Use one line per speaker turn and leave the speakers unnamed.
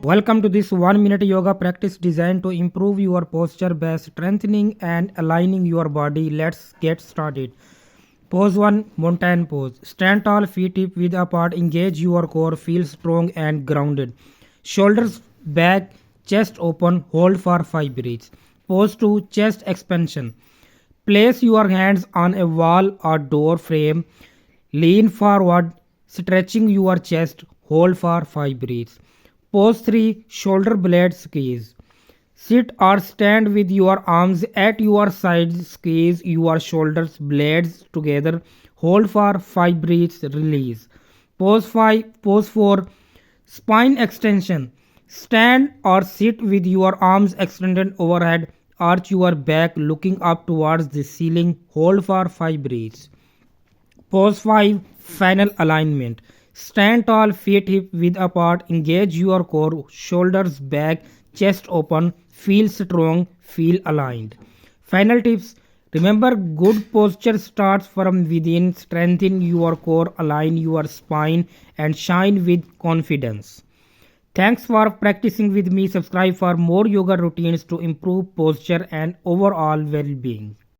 Welcome to this 1 minute yoga practice designed to improve your posture by strengthening and aligning your body. Let's get started. Pose 1, mountain pose. Stand tall, feet hip width apart, engage your core, feel strong and grounded. Shoulders back, chest open, hold for 5 breaths. Pose 2, chest expansion. Place your hands on a wall or door frame. Lean forward, stretching your chest, hold for 5 breaths. Pose 3, shoulder blade squeeze. Sit or stand with your arms at your sides, squeeze your shoulders blades together, hold for 5 breaths, release. Pose 4, spine extension. Stand or sit with your arms extended overhead, arch your back looking up towards the ceiling, hold for 5 breaths. Pose 5, final alignment. Stand tall, feet hip width apart, engage your core, shoulders back, chest open, feel strong, feel aligned. Final tips. Remember, good posture starts from within. Strengthen your core, align your spine, and shine with confidence. Thanks for practicing with me. Subscribe for more yoga routines to improve posture and overall well being.